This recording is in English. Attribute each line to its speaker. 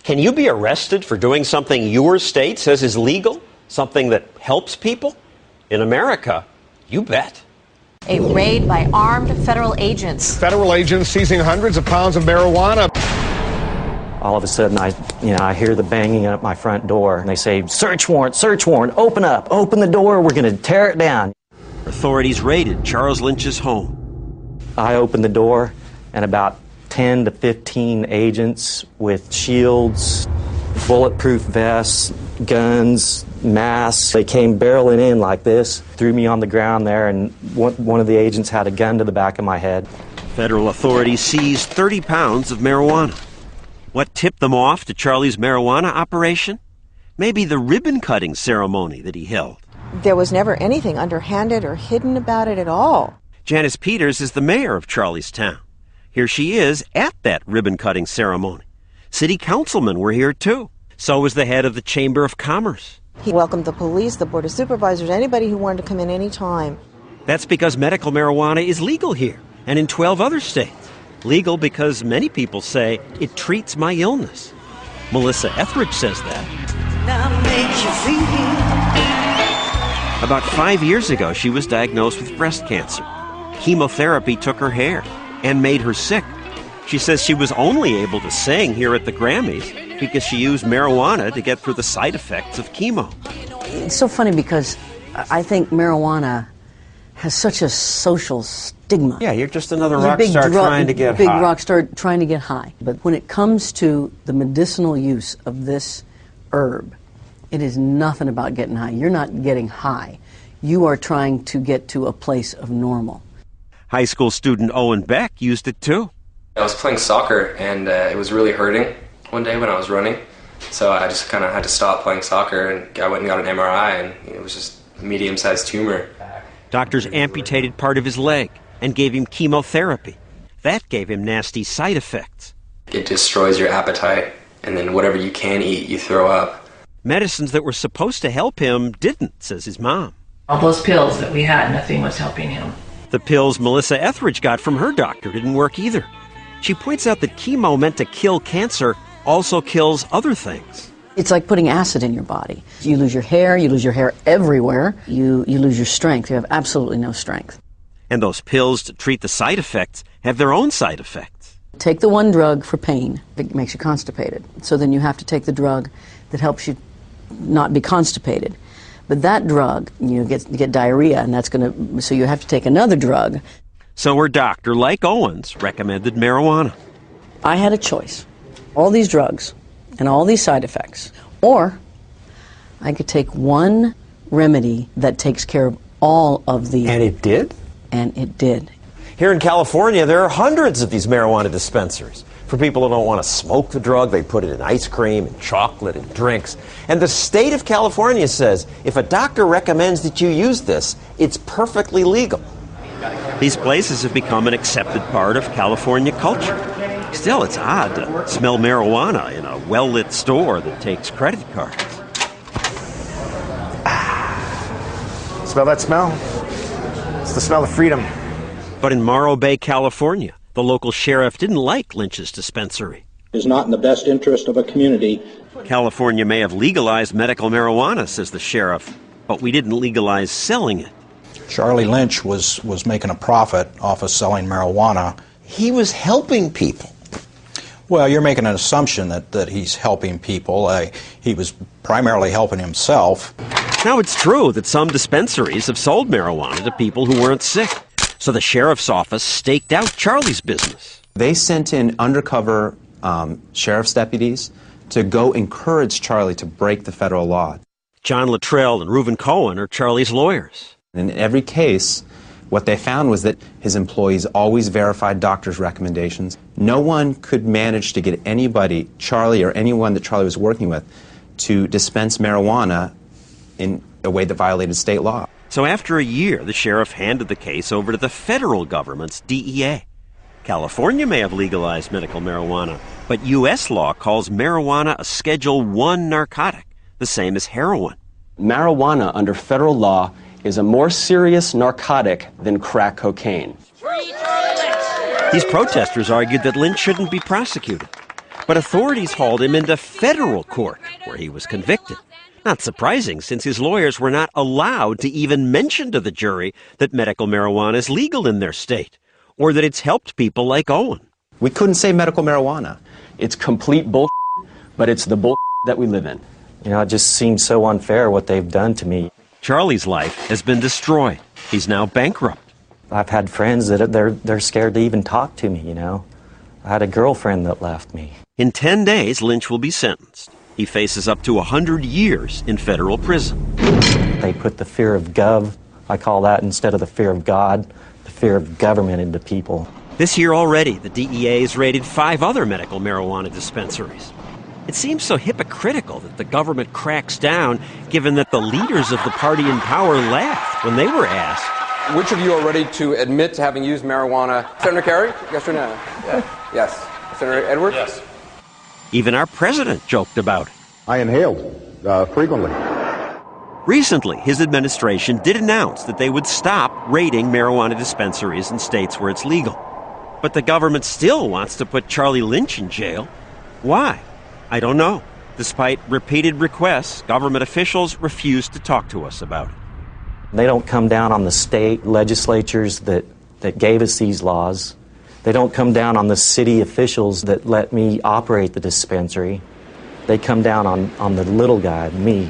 Speaker 1: Can you be arrested for doing something your state says is legal? Something that helps people? In America, you bet.
Speaker 2: A raid by armed federal agents.
Speaker 3: Federal agents seizing hundreds of pounds of marijuana.
Speaker 4: All of a sudden, I hear the banging at my front door, and they say, search warrant, open up, open the door, we're going to tear it down.
Speaker 1: Authorities raided Charles Lynch's home.
Speaker 4: I opened the door, and about 10 to 15 agents with shields, bulletproof vests, guns, masks. They came barreling in like this, threw me on the ground there, and one of the agents had a gun to the back of my head.
Speaker 1: Federal authorities seized 30 pounds of marijuana. What tipped them off to Charlie's marijuana operation? Maybe the ribbon-cutting ceremony that he held.
Speaker 5: There was never anything underhanded or hidden about it at all.
Speaker 1: Janice Peters is the mayor of Charlie's town. Here she is at that ribbon-cutting ceremony. City councilmen were here, too. So was the head of the Chamber of Commerce.
Speaker 5: He welcomed the police, the board of supervisors, anybody who wanted to come in any time.
Speaker 1: That's because medical marijuana is legal here and in 12 other states. Legal because many people say it treats my illness. Melissa Etheridge says that. About 5 years ago, she was diagnosed with breast cancer. Chemotherapy took her hair and made her sick. She says she was only able to sing here at the Grammys because she used marijuana to get through the side effects of chemo.
Speaker 6: It's so funny because I think marijuana has such a social stigma.
Speaker 1: Yeah, you're just another rock star trying to get high.
Speaker 6: Big rock star trying to get high. But when it comes to the medicinal use of this herb, it is nothing about getting high. You're not getting high. You are trying to get to a place of normal.
Speaker 1: High school student Owen Beck used it too.
Speaker 7: I was playing soccer and it was really hurting one day when I was running. So I just kind of had to stop playing soccer, and I went and got an MRI, and it was just a medium-sized tumor.
Speaker 1: Doctors amputated part of his leg and gave him chemotherapy. That gave him nasty side effects.
Speaker 7: It destroys your appetite, and then whatever you can eat, you throw up.
Speaker 1: Medicines that were supposed to help him didn't, says his mom.
Speaker 8: All those pills that we had, nothing was helping him.
Speaker 1: The pills Melissa Etheridge got from her doctor didn't work either. She points out that chemo meant to kill cancer also kills other things.
Speaker 6: It's like putting acid in your body. You lose your hair everywhere. You lose your strength. You have absolutely no strength.
Speaker 1: And those pills to treat the side effects have their own side effects.
Speaker 6: Take the one drug for pain that makes you constipated. So then you have to take the drug that helps you not be constipated. But that drug, you get diarrhea, and so you have to take another drug.
Speaker 1: So her doctor, like Owens, recommended marijuana.
Speaker 6: I had a choice. All these drugs and all these side effects. Or I could take one remedy that takes care of all of the...
Speaker 1: And it did?
Speaker 6: And it did.
Speaker 1: Here in California, there are hundreds of these marijuana dispensaries. For people who don't want to smoke the drug, they put it in ice cream and chocolate and drinks. And the state of California says if a doctor recommends that you use this, it's perfectly legal. These places have become an accepted part of California culture. Still, it's odd to smell marijuana in a well-lit store that takes credit cards.
Speaker 3: Smell that smell? It's the smell of freedom.
Speaker 1: But in Morro Bay, California, the local sheriff didn't like Lynch's dispensary.
Speaker 9: It is not in the best interest of a community.
Speaker 1: California may have legalized medical marijuana, says the sheriff, but we didn't legalize selling it.
Speaker 10: Charlie Lynch was making a profit off of selling marijuana.
Speaker 1: He was helping people.
Speaker 10: Well, you're making an assumption that he's helping people. He was primarily helping himself.
Speaker 1: Now, it's true that some dispensaries have sold marijuana to people who weren't sick. So the sheriff's office staked out Charlie's business.
Speaker 11: They sent in undercover sheriff's deputies to go encourage Charlie to break the federal law.
Speaker 1: John Luttrell and Reuven Cohen are Charlie's lawyers.
Speaker 11: In every case, what they found was that his employees always verified doctors' recommendations. No one could manage to get anybody, Charlie or anyone that Charlie was working with, to dispense marijuana in a way that violated state law.
Speaker 1: So after a year, the sheriff handed the case over to the federal government's DEA. California may have legalized medical marijuana, but U.S. law calls marijuana a Schedule I narcotic, the same as heroin.
Speaker 12: Marijuana under federal law is a more serious narcotic than crack cocaine.
Speaker 1: These protesters argued that Lynch shouldn't be prosecuted.
Speaker 13: But authorities hauled him into federal court, where he was convicted. Not surprising, since his lawyers were not allowed to even mention to the jury that medical marijuana is legal in their state, or that it's helped people like Owen.
Speaker 11: We couldn't say medical marijuana.
Speaker 12: It's complete bull, but it's the bull that we live in.
Speaker 4: You know, it just seems so unfair what they've done to me.
Speaker 13: Charlie's life has been destroyed. He's now bankrupt.
Speaker 4: I've had friends that they're scared to even talk to me, you know. I had a girlfriend that left me.
Speaker 13: In 10 days, Lynch will be sentenced. He faces up to 100 years in federal prison.
Speaker 4: They put the fear of gov, I call that, instead of the fear of God, the fear of government into people.
Speaker 13: This year already, the DEA has raided 5 other medical marijuana dispensaries. It seems so hypocritical that the government cracks down, given that the leaders of the party in power laughed when they were asked.
Speaker 14: Which of you are ready to admit to having used marijuana? Senator Kerry, yes or no? Yes. Senator Edwards?
Speaker 15: Yes.
Speaker 13: Even our president joked about it.
Speaker 15: I inhaled frequently.
Speaker 13: Recently, his administration did announce that they would stop raiding marijuana dispensaries in states where it's legal. But the government still wants to put Charlie Lynch in jail. Why? I don't know. Despite repeated requests, government officials refuse to talk to us about it.
Speaker 4: They don't come down on the state legislatures that gave us these laws. They don't come down on the city officials that let me operate the dispensary. They come down on the little guy, me.